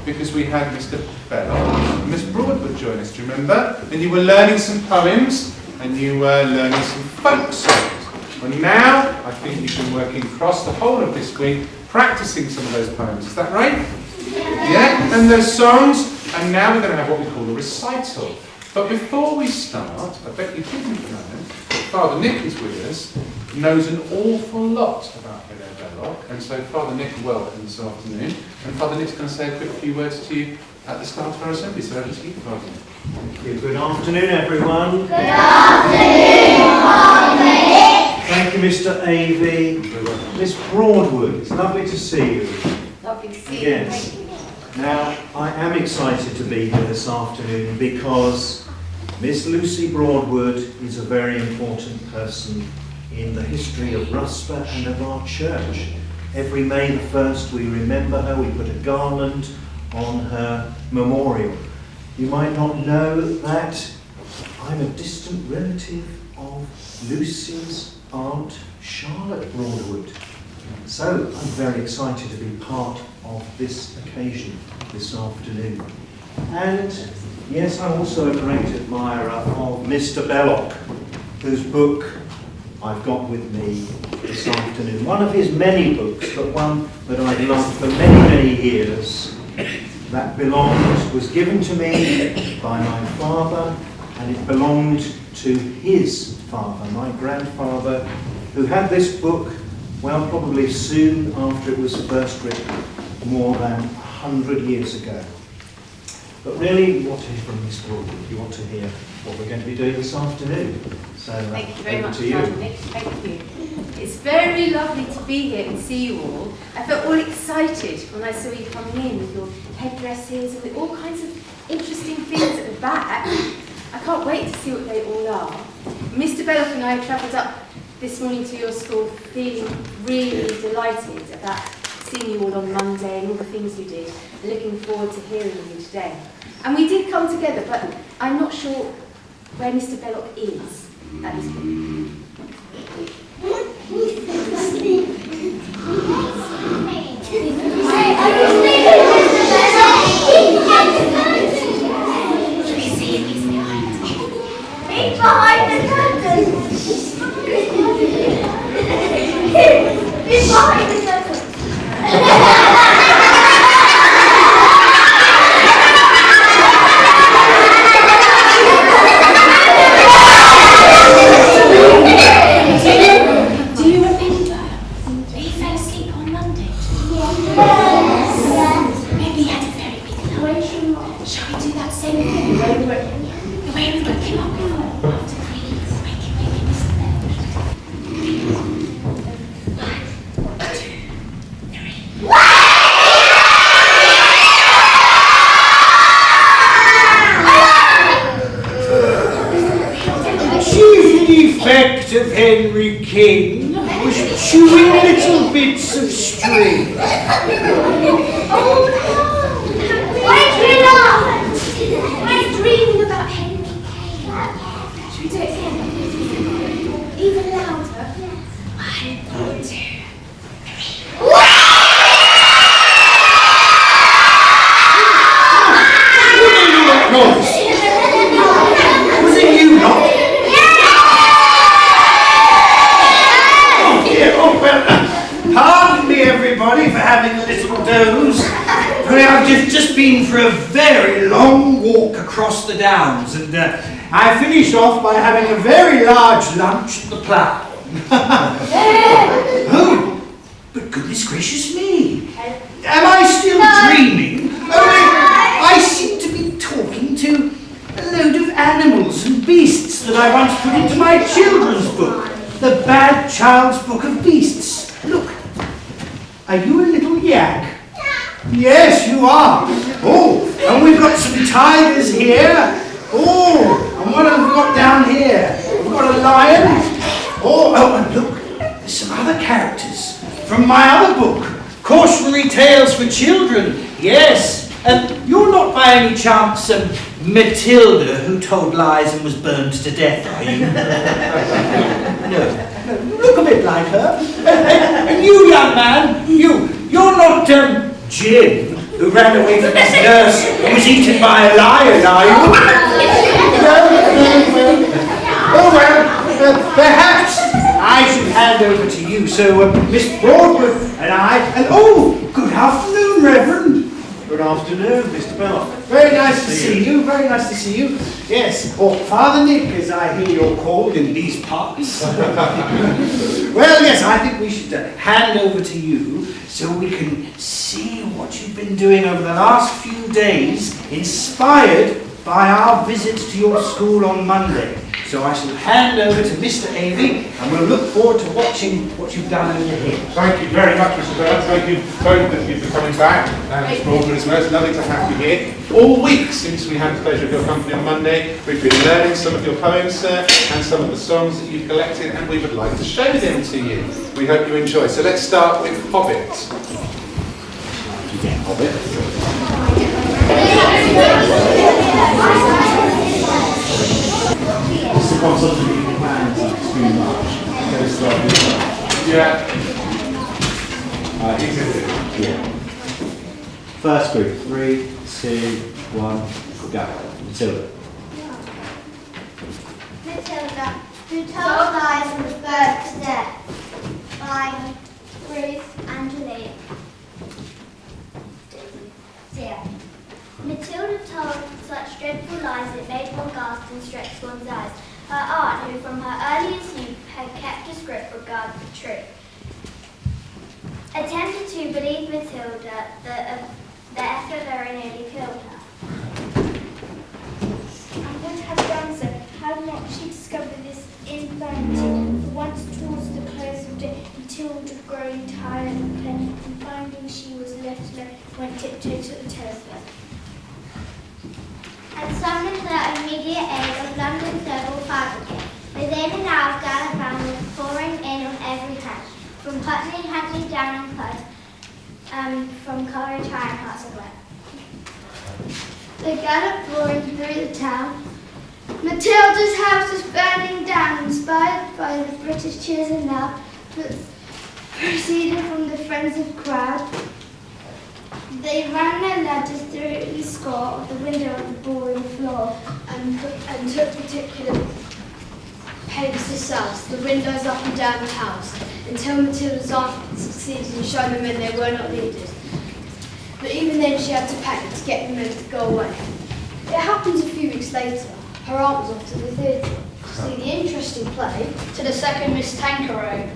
because we had Mr. Belloc and Miss Broadwood join us, do you remember? And you were learning some poems and you were learning some folk songs. Well, now I think you've been working across the whole of this week practicing some of those poems, is that right? Yeah, and those songs, and now we're going to have what we call a recital. But before we start, I bet you didn't know that Father Nick is with us, knows an awful lot about Belloc, and so Father Nick, welcome this afternoon. And Father Nick's going to say a quick few words to you at the start of our assembly, so over to you, Father Nick. Thank you. Good afternoon, everyone. Good afternoon, Father Nick. Thank you, Mr. Avey. Miss Broadwood, it's lovely to see you. Lovely to see Yes. you. Now, I am excited to be here this afternoon because Miss Lucy Broadwood is a very important person in the history of Rusper and of our church. Every May the 1st we remember her, we put a garland on her memorial. You might not know that I'm a distant relative of Lucy's aunt Charlotte Broadwood. So I'm very excited to be part of this occasion this afternoon. And yes, I'm also a great admirer of Mr. Belloc, whose book I've got with me this afternoon. One of his many books, but one that I've loved for many, many years, that was given to me by my father, and it belonged to his father, my grandfather, who had this book, well, probably soon after it was first written, more than 100 years ago. But really, you want to hear from Miss Broadwood. You want to hear what we're going to be doing this afternoon. So, Thank you very over much, to you. Father Nick. Thank you. It's very lovely to be here and see you all. I felt all excited when I saw you coming in with your headdresses and with all kinds of interesting things at the back. I can't wait to see what they all are. Mr. Belloc and I travelled up this morning to your school feeling really delighted about seeing you all on Monday and all the things you did, and looking forward to hearing you today. And we did come together, but I'm not sure where Mr. Belloc is at this point. Should we see if he's behind? He's behind the curtain! He's behind the curtain! Do you remember that he fell asleep on Monday? Yes. Maybe he had a very big lunch. Shall we do that same thing? The way we woke him up before, after 3 weeks. Wake him, Mr. Belloc. 1, 2, 3. The chief defect of Henry King was chewing little bits of string. Oh no! Wake him up! He's dreaming about Henry King. Should we do it again? Even louder? 1, 2, 3. What noise? Was it you, not? Oh dear, oh well, pardon me everybody for having a little doze. I've just been for a very long walk across the downs, and I finished off by having a very large lunch at the Plough. Oh, but goodness gracious me! Am I still dreaming? I seem to be talking to a load of animals and beasts that I once put into my children's book, The Bad Child's Book of Beasts. Look, are you a little yak? Yes, you are. Oh, and we've got some tigers here. Oh, and what have we got down here? We've got a lion. Oh, and look, there's some other characters from my other book, Cautionary Tales for Children. Yes, and you're not by any chance Matilda, who told lies and was burned to death, are you? No, look a bit like her. And you, young man, you're not Jim, who ran away from his nurse and was eaten by a lion, are you? Oh well, perhaps I should hand over to you. So Miss Broadwood and I, and oh, good afternoon, Reverend. Good afternoon, Mr. Belloc. Very nice to see you, very nice to see you. Yes, or Father Nick, as I hear you're called in these parts. Well, yes, I think we should hand over to you so we can see what you've been doing over the last few days, inspired by our visit to your school on Monday. So I shall hand over to Mr. Avey, and we'll look forward to watching what you've done over here. Thank you very much, Mr. Belloc. Thank you both of you for coming back. And Miss Broadwood as well. It's lovely to have you here. All week since we had the pleasure of your company on Monday, we've been learning some of your poems, sir, and some of the songs that you've collected, and we would like to show them to you. We hope you enjoy. So let's start with Hobbit. It's the concept of the plans too much. Go start with that. Yeah. First group, 3, 2, 1, go. Matilda. Matilda, who told lies and was burnt to death by Ruth Angelique. Dear. Matilda told such dreadful lies it made one gasp and stretched one's eyes. Her aunt, who from her earliest youth had kept a script regarding the truth, attempted to believe Matilda that Ethelbert nearly killed her. And would have done so had not she discovered this infirmity. Once towards the close of day, Matilda, growing tired and plain, and finding she was left alone, went tiptoe to the telescope. And summoned the immediate aid of London's noble fabricate. Within an hour, gallant round was pouring in on every hand, from Putney, Hackney, down and Pud, from Coleridge, High and Hearts of Wet. The gallop roaring through the town. Matilda's house is burning down, inspired by the British cheers and loud, proceeded from the friends of crowd. They ran their ladders through the score of the window of the ballroom floor and took particular pains to souse the windows up and down the house until Matilda's aunt succeeded in showing the men they were not leaders. But even then she had to panic to get the men to go away. It happens a few weeks later. Her aunt was off to the theatre to see the interesting play to the second Miss Tanqueray.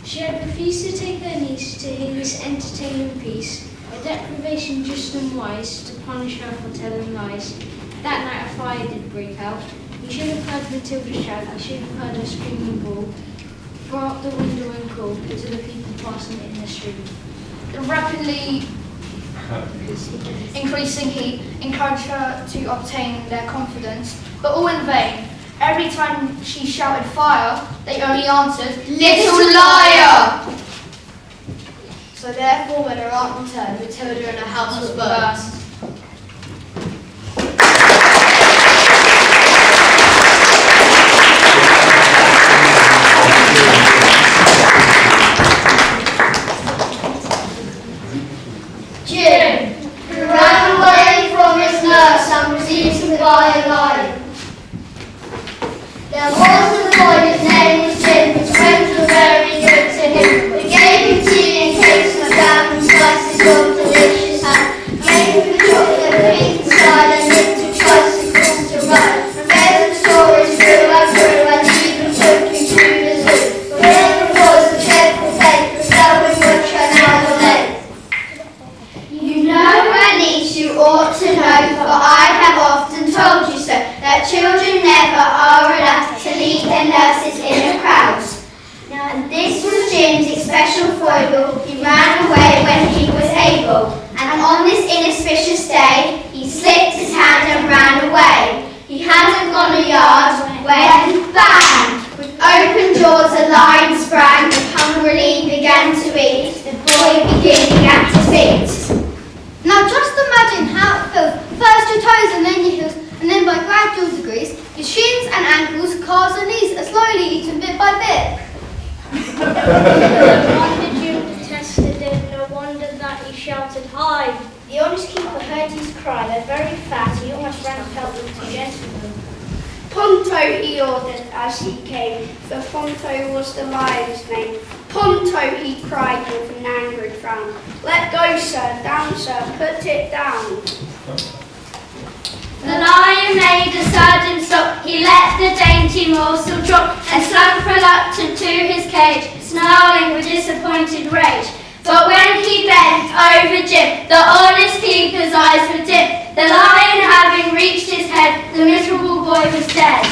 She had refused to take their niece to hear this entertaining piece, a deprivation just and wise to punish her for telling lies. That night a fire did break out. You should have heard Matilda shout, you should have heard her scream and bawl, throw up the window and call to the people passing in the street. The rapidly increasing heat encouraged her to obtain their confidence, but all in vain. Every time she shouted fire, they only answered, "Little liar!" So therefore, when her aunt returned, Matilda and her house was burnt. Jim, who ran away from his nurse and was eaten by a lion. There was a boy, his name was Jim, his friends were very good to him. They gave him tea and cakes and jam and slices of delicious ham. Gave him the chocolate pink inside and little tricycles to ride. And read the stories through and through and even took him to the zoo. But there was a dreadful fate for Selwyn Butch and Adelaide. You know, at least you ought to know, for I have often told you so, that children never are allowed to leave their nurses in a crowd. Now, and this was Jim's especial foible. He ran away when he was able, and on this inauspicious day, he slipped his hand and ran away. He hadn't gone a yard when, bang! With open doors a lion sprang, and hungrily began to eat, the boy beginning at his feet. Now just imagine how it feels. First your toes and then your heels, and then by gradual degrees, your shins and ankles, calves and knees are slowly eaten bit by bit. No wonder Jim detested it, no wonder that he shouted, "Hi!" The honest keeper heard his cry. They're very fat. He almost ran up out with two gentlemen. Ponto, he ordered as he came, for Ponto was the lion's name. Ponto, he cried with an angry frown. Let go, sir, down, sir, put it down. The lion made a sudden stop. He let the dainty morsel drop and slunk reluctant to his cage, snarling with disappointed rage. But when he bent over Jim, the honest keeper's eyes were dim. The lion having reached his head, the miserable boy was dead.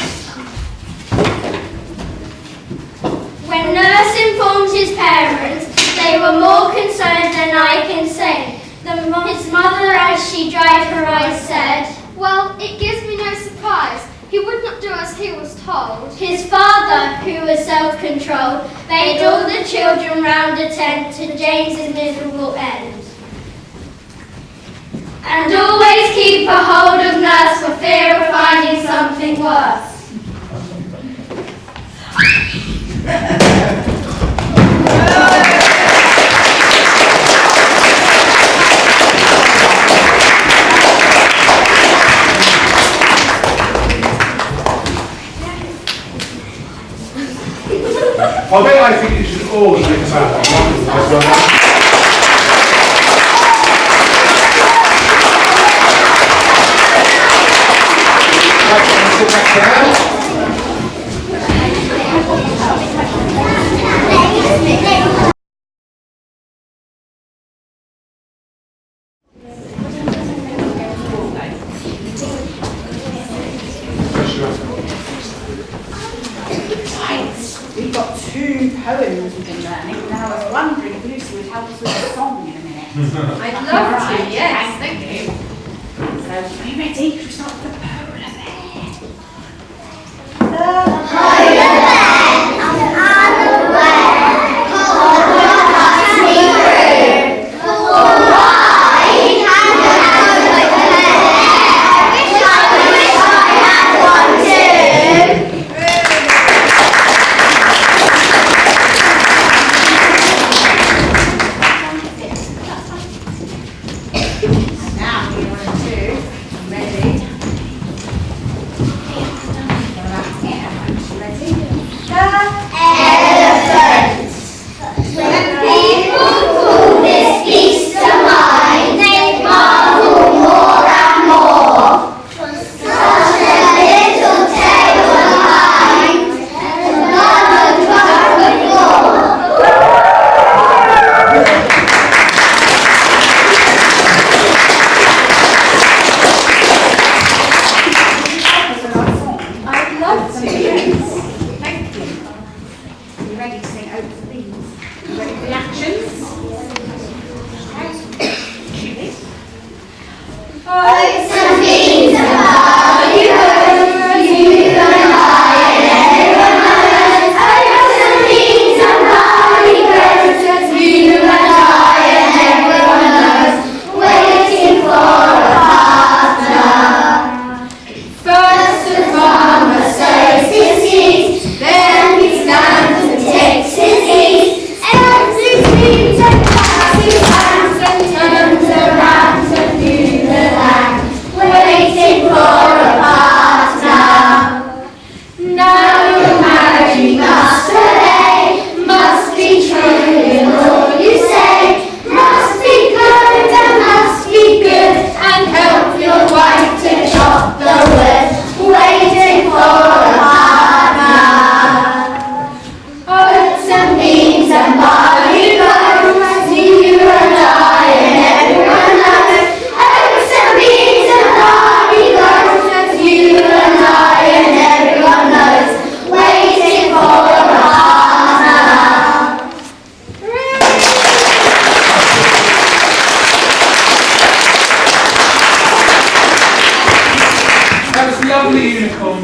When nurse informed his parents, they were more concerned than I can say. His mother, as she dried her eyes, said, Well, it gives me no surprise. He would not do as he was told. His father, who was self-controlled, bade all the children round attend to James's miserable end. And always keep a hold of nurse for fear of finding something worse. Poetic, I think you should all think about that. Sit back down. We've got 2 poems we've been learning, and I was wondering if Lucy would help us with a song in a minute. I'd love to, yes, thank you. So, are you ready? Should we start with the polar bear? Now, we want to do, ready?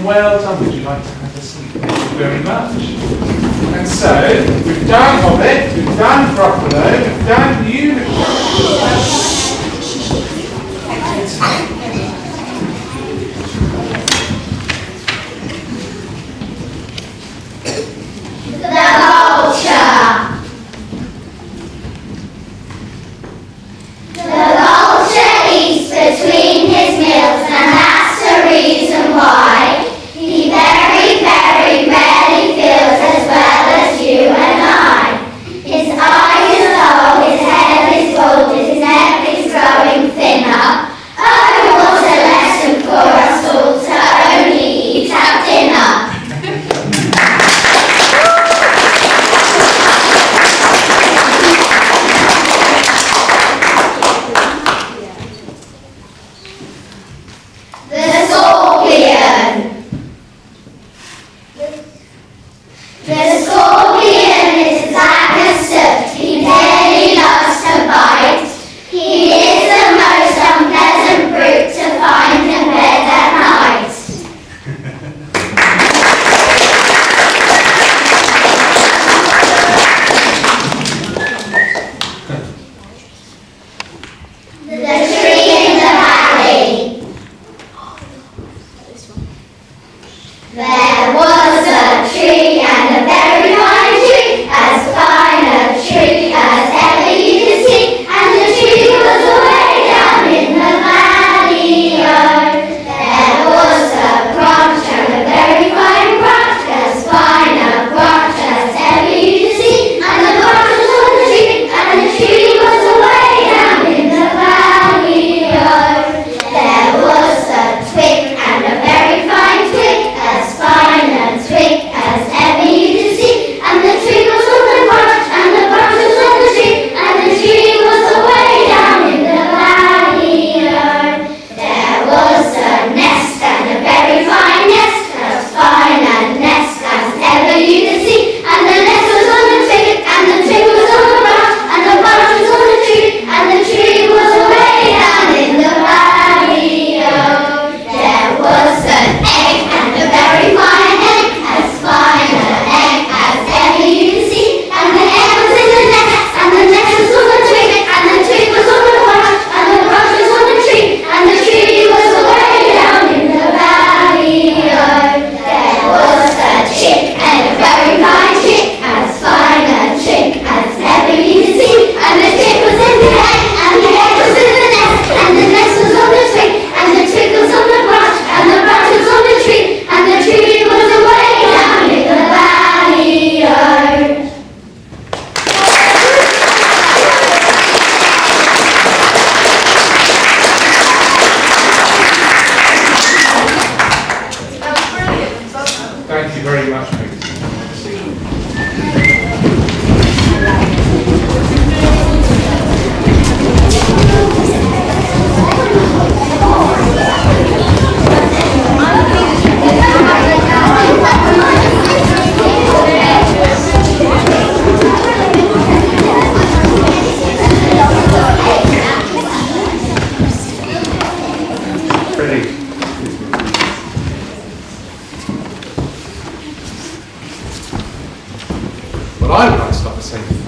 Well done. Would you like to have a seat? Thank you very much. And so, we've done Hobbit, we've done Buffalo, we've done Unicorn. The vulture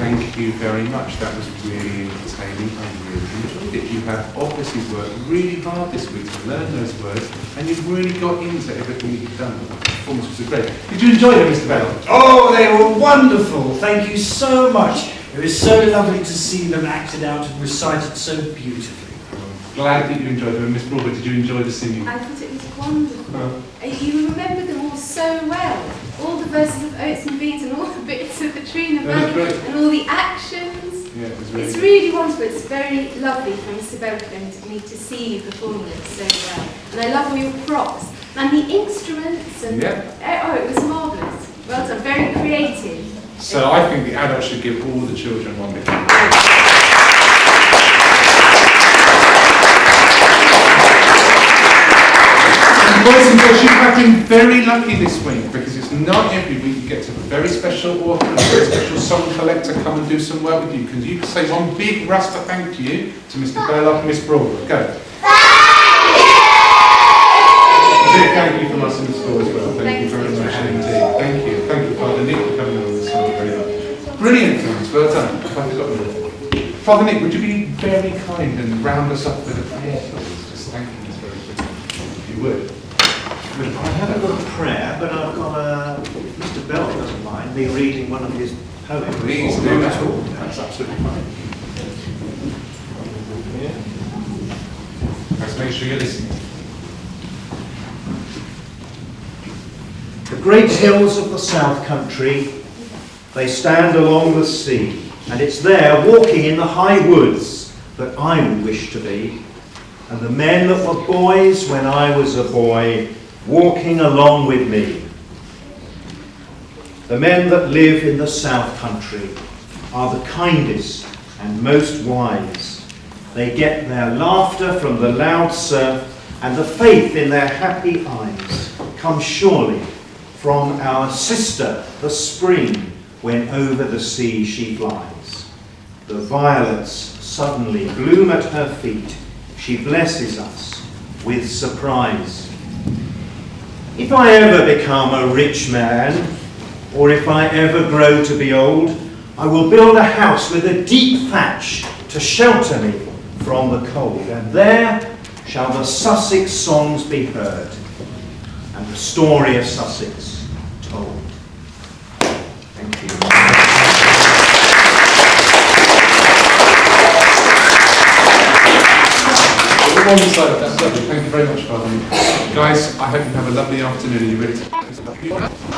Thank you very much. That was really entertaining. I really enjoyed it. You have obviously worked really hard this week to learn those words, and you've really got into everything that you've done. The performance was great. Did you enjoy it, Mr. Belloc? Oh, they were wonderful. Thank you so much. It was so lovely to see them acted out and recited so beautifully. Glad that you enjoyed them. Miss Broadwood, did you enjoy the singing? I thought it was wonderful. Oh. You remembered them all so well. All the verses of Oats and Beans and all the bits of the Trina That was Valley great. and all the actions. Yeah, it was really It's good. really wonderful. It's very lovely for Mr. Belloc and me to see you performing it so well. And I love all your props and the instruments. And Yeah. oh, it was marvellous. Well done. Very creative. So I think the adults should give all the children one bit. Boys and girls, you have been very lucky this week because it's not every week you get to have a very special author and a very special song collector come and do some work with you. Can you say one big Rusper thank you to Mr. Belloc and Miss Broadwood? Go. A big thank you from us in the school as well. Thank you very much indeed. Thank you. Thank you, Father Nick, for coming on this song. Very much. Brilliant, guys. Well done. Have I forgotten anything? Father Nick, would you be very kind and round us up with a prayer, please? Just thanking us very quickly. If you would. I haven't got a prayer, but I've got a. If Mr. Belloc doesn't mind me reading one of his poems. Please do that. That's absolutely fine. Let's make sure you're listening. The great hills of the South Country, they stand along the sea, and it's there, walking in the high woods, that I would wish to be. And the men that were boys when I was a boy, walking along with me. The men that live in the South Country are the kindest and most wise. They get their laughter from the loud surf, and the faith in their happy eyes comes surely from our sister, the spring, when over the sea she flies. The violets suddenly bloom at her feet. She blesses us with surprise. If I ever become a rich man, or if I ever grow to be old, I will build a house with a deep thatch to shelter me from the cold, and there shall the Sussex songs be heard, and the story of Sussex told. Thank you. On the side of that, lovely. Thank you very much, Father. Guys, I hope you have a lovely afternoon. Are you ready to...